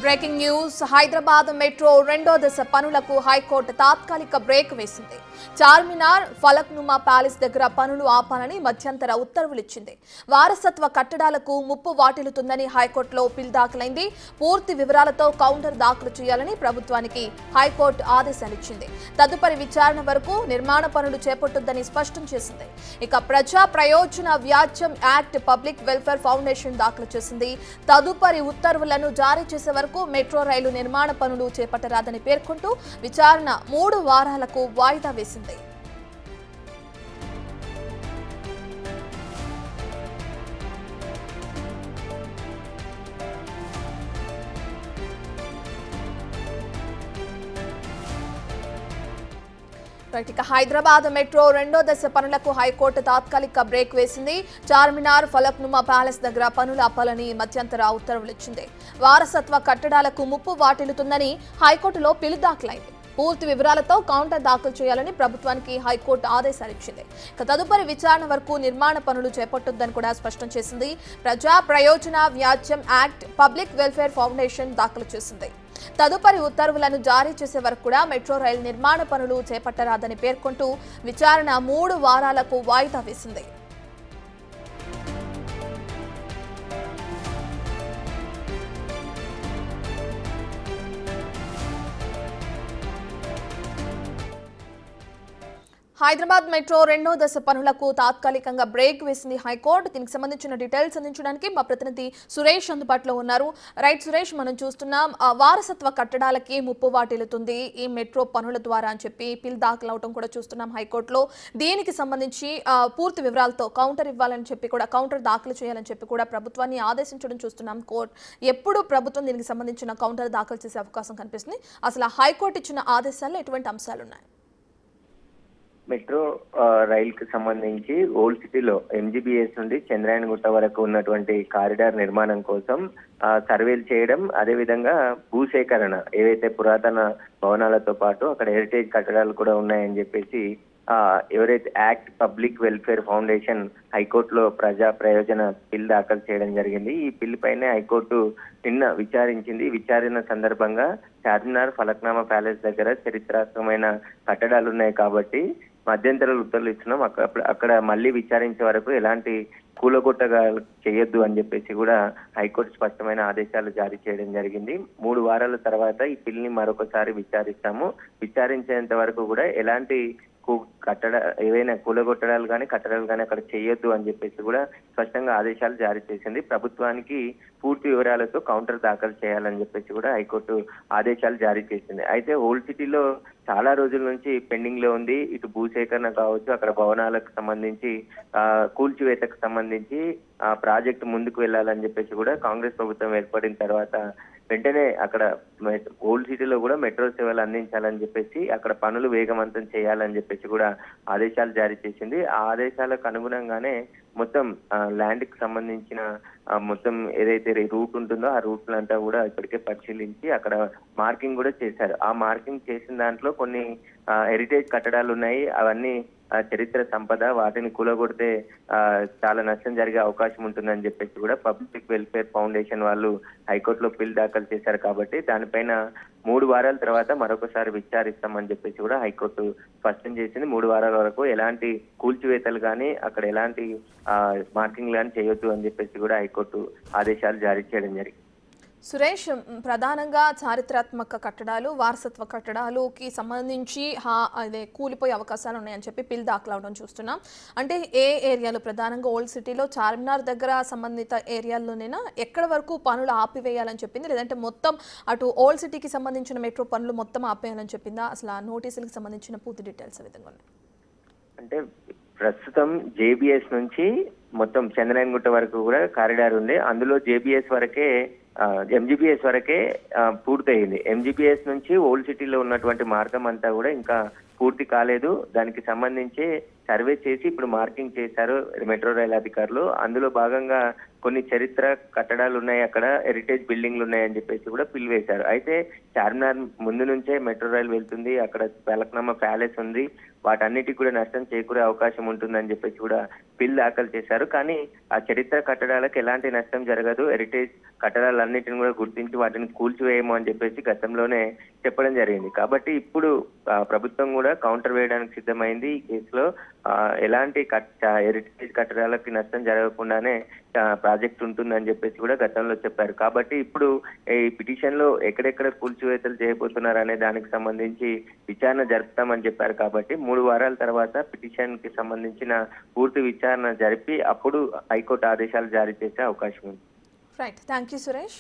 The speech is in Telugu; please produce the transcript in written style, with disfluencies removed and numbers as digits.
బ్రేకింగ్ న్యూస్ హైదరాబాద్ మెట్రో రెండో దశ పనులకు హైకోర్టు తాత్కాలిక బ్రేక్ వేసింది. చార్మినార్ ఫలక్నుమా ప్యాలెస్ దగ్గర పనులు ఆపాలని మధ్యంతర ఉత్తర్వులు ఇచ్చింది. వారసత్వ కట్టడాలకు ముప్పు వాటిల్లుతుందని హైకోర్టులో పిల్ దాఖలైంది. పూర్తి వివరాలతో కౌంటర్ దాఖలు చేయాలని ప్రభుత్వానికి హైకోర్టు ఆదేశాలిచ్చింది. తదుపరి విచారణ వరకు నిర్మాణ పనులు చేపట్టొద్దని స్పష్టం చేసింది. ఇక ప్రజా ప్రయోజన వ్యాజ్యం యాక్ట్ పబ్లిక్ వెల్ఫేర్ ఫౌండేషన్ దాఖలు చేసింది. తదుపరి ఉత్తర్వులను జారీ చేసే వరకు మెట్రో రైలు నిర్మాణ పనులు చేపట్టరాదని పేర్కొంటూ విచారణ 3 వారాలకు వాయిదా వేసింది. ఇక హైదరాబాద్ మెట్రో రెండో దశ పనులకు హైకోర్టు తాత్కాలిక బ్రేక్ వేసింది. చార్మినార్ ఫలక్నుమా ప్యాలెస్ దగ్గర పనులు ఆపాలని మధ్యంతర ఉత్తర్వులు ఇచ్చింది. వారసత్వ కట్టడాలకు ముప్పు వాటిల్లుతుందని హైకోర్టులో పిల్ దాఖలైంది. పూర్తి వివరాలతో కౌంటర్ దాఖలు చేయాలని ప్రభుత్వానికి హైకోర్టు ఆదేశాలిచ్చింది. తదుపరి విచారణ వరకు నిర్మాణ పనులు చేపట్టొద్దని కూడా స్పష్టం చేసింది. ప్రజా ప్రయోజన వ్యాజ్యం యాక్ట్ పబ్లిక్ వెల్ఫేర్ ఫౌండేషన్ దాఖలు చేసింది. తదుపరి ఉత్తర్వులను జారీ చేసే వరకు కూడా మెట్రో రైలు నిర్మాణ పనులు చేపట్టరాదని పేర్కొంటూ విచారణ 3 వారాలకు వాయిదా వేసింది. హైదరాబాద్ మెట్రో రెండో దశ పనులకు తాత్కాలికంగా బ్రేక్ వేసింది హైకోర్టు. దీనికి సంబంధించిన డీటెయిల్స్ అందించడానికి మా ప్రతినిధి సురేష్ అందుబాటులో ఉన్నారు. రైట్ సురేష్, మనం చూస్తున్నాం వారసత్వ కట్టడాలకి ముప్పు వాటిల్లుతుంది ఈ మెట్రో పనుల ద్వారా అని చెప్పి పిల్ దాఖలు అవడం కూడా చూస్తున్నాం హైకోర్టులో. దీనికి సంబంధించి పూర్తి వివరాలతో కౌంటర్ ఇవ్వాలని చెప్పి కూడా కౌంటర్ దాఖలు చేయాలని చెప్పి కూడా ప్రభుత్వాన్ని ఆదేశించడం చూస్తున్నాం. కోర్టు ఎప్పుడు ప్రభుత్వం దీనికి సంబంధించిన కౌంటర్ దాఖలు చేసే అవకాశం కనిపిస్తుంది? అసలు హైకోర్టు ఇచ్చిన ఆదేశాల్లో ఎటువంటి అంశాలు ఉన్నాయి? మెట్రో రైల్ కి సంబంధించి ఓల్డ్ సిటీలో ఎంజీబీఎస్ నుండి చంద్రాయణగుట్ట వరకు ఉన్నటువంటి కారిడార్ నిర్మాణం కోసం సర్వేలు చేయడం, అదేవిధంగా భూసేకరణ ఏవైతే పురాతన భవనాలతో పాటు అక్కడ హెరిటేజ్ కట్టడాలు కూడా ఉన్నాయని చెప్పేసి ఎవరైతే యాక్ట్ పబ్లిక్ వెల్ఫేర్ ఫౌండేషన్ హైకోర్టులో ప్రజా ప్రయోజన బిల్ దాఖలు చేయడం జరిగింది. ఈ బిల్ పైనే హైకోర్టు నిన్న విచారించింది. విచారణ సందర్భంగా చార్మినార్ ఫలక్నామా ప్యాలెస్ దగ్గర చరిత్రాత్మకమైన కట్టడాలు ఉన్నాయి కాబట్టి మధ్యంతర ఉత్తర్వులు ఇస్తున్నాం, అక్కడ మళ్ళీ విచారించే వరకు ఎలాంటి కూలగొట్టగా చేయొద్దు అని చెప్పేసి కూడా హైకోర్టు స్పష్టమైన ఆదేశాలు జారీ చేయడం జరిగింది. 3 వారాల తర్వాత ఈ బిల్ని మరొకసారి విచారిస్తాము. విచారించేంత వరకు కూడా ఎలాంటి ఏవైనా కూలగొట్టడాలు కానీ కట్టడాలు కానీ అక్కడ చేయొద్దు అని చెప్పేసి కూడా స్పష్టంగా ఆదేశాలు జారీ చేసింది. ప్రభుత్వానికి పూర్తి వివరాలతో కౌంటర్ దాఖలు చేయాలని చెప్పేసి కూడా హైకోర్టు ఆదేశాలు జారీ చేసింది. అయితే ఓల్డ్ సిటీలో చాలా రోజుల నుంచి పెండింగ్ లో ఉంది. ఇటు భూసేకరణ కావచ్చు, అక్కడ భవనాలకు సంబంధించి కూల్చివేతకు సంబంధించి ప్రాజెక్టు ముందుకు వెళ్ళాలని చెప్పేసి కూడా కాంగ్రెస్ ప్రభుత్వం ఏర్పడిన తర్వాత వెంటనే అక్కడ ఓల్డ్ సిటీలో కూడా మెట్రో సేవలు అందించాలని చెప్పేసి అక్కడ పనులు వేగవంతం చేయాలని చెప్పేసి కూడా ఆదేశాలు జారీ చేసింది. ఆ ఆదేశాలకు అనుగుణంగానే మొత్తం ల్యాండ్ కి సంబంధించిన మొత్తం ఏదైతే రూట్ ఉంటుందో ఆ రూట్లంతా కూడా ఇప్పటికే పరిశీలించి అక్కడ మార్కింగ్ కూడా చేశారు. ఆ మార్కింగ్ చేసిన దాంట్లో కొన్ని హెరిటేజ్ కట్టడాలు ఉన్నాయి, అవన్నీ చరిత్ర సంపద, వాటిని కూలగొడితే చాలా నష్టం జరిగే అవకాశం ఉంటుందని చెప్పేసి కూడా పబ్లిక్ వెల్ఫేర్ ఫౌండేషన్ వాళ్ళు హైకోర్టులో పిల్ దాఖలు చేశారు. కాబట్టి దానిపైన 3 వారాల తర్వాత మరొకసారి విచారిస్తామని చెప్పేసి కూడా హైకోర్టు స్పష్టం చేసింది. 3 వారాల వరకు ఎలాంటి కూల్చివేతలు కానీ అక్కడ ఎలాంటి మార్కింగ్ కానీ చేయొద్దు అని చెప్పేసి కూడా హైకోర్టు ఆదేశాలు జారీ చేయడం జరిగింది. సురేష్, ప్రధానంగా చారిత్రాత్మక కట్టడాలు, వారసత్వ కట్టడాలుకి సంబంధించి అదే కూలిపోయే అవకాశాలు ఉన్నాయని చెప్పి పిల్ దాఖలు అవడం చూస్తున్నాం. అంటే ఏ ఏరియాలో, ప్రధానంగా ఓల్డ్ సిటీలో చార్మినార్ దగ్గర సంబంధిత ఏరియాల్లోనైనా ఎక్కడ వరకు పనులు ఆపివేయాలని చెప్పింది, లేదంటే మొత్తం అటు ఓల్డ్ సిటీకి సంబంధించిన మెట్రో పనులు మొత్తం ఆపేయాలని చెప్పిందా? అసలు ఆ నోటీసులకు సంబంధించిన పూర్తి డీటెయిల్స్ విధంగా ఉన్నాయి. అంటే ప్రస్తుతం జేబీఎస్ నుంచి మొత్తం చంద్రాయణగుట్ట వరకు కూడా కారిడార్ ఉంది. అందులో జేబీఎస్ వరకే ఎంజీబీఎస్ వరకే పూర్తయింది. ఎంజీబీఎస్ నుంచి ఓల్డ్ సిటీలో ఉన్నటువంటి మార్గం అంతా కూడా ఇంకా పూర్తి కాలేదు. దానికి సంబంధించి సర్వే చేసి ఇప్పుడు మార్కింగ్ చేశారు మెట్రో రైల్ అధికారులు. అందులో భాగంగా కొన్ని చరిత్ర కట్టడాలు ఉన్నాయి, అక్కడ హెరిటేజ్ బిల్డింగ్లు ఉన్నాయని చెప్పేసి కూడా పిల్ వేశారు. అయితే చార్మినార్ ముందు నుంచే మెట్రో రైల్ వెళ్తుంది, అక్కడ ఫలక్నామా ప్యాలెస్ ఉంది, వాటన్నిటికి కూడా నష్టం చేకూరే అవకాశం ఉంటుందని చెప్పేసి కూడా బిల్ దాఖలు చేశారు. కానీ ఆ చరిత్ర కట్టడాలకు ఎలాంటి నష్టం జరగదు, హెరిటేజ్ కట్టడాలన్నిటిని కూడా గుర్తించి వాటిని కూల్చివేయము అని చెప్పేసి గతంలోనే చెప్పడం జరిగింది. కాబట్టి ఇప్పుడు ప్రభుత్వం కూడా కౌంటర్ వేయడానికి సిద్ధమైంది. ఈ కేసులో ఎలాంటి హెరిటేజ్ కట్టడాలకి నష్టం జరగకుండానే ప్రాజెక్ట్ ఉంటుందని చెప్పేసి కూడా గతంలో చెప్పారు. కాబట్టి ఇప్పుడు ఈ పిటిషన్ లో ఎక్కడెక్కడ కూల్చివేతలు చేయబోతున్నారు అనే దానికి సంబంధించి విచారణ జరుపుతామని చెప్పారు. కాబట్టి 3 వారాల తర్వాత పిటిషన్ కి సంబంధించిన పూర్తి విచారణ జరిపి అప్పుడు హైకోర్టు ఆదేశాలు జారీ చేసే అవకాశం ఉంది. Right, thank you Suresh.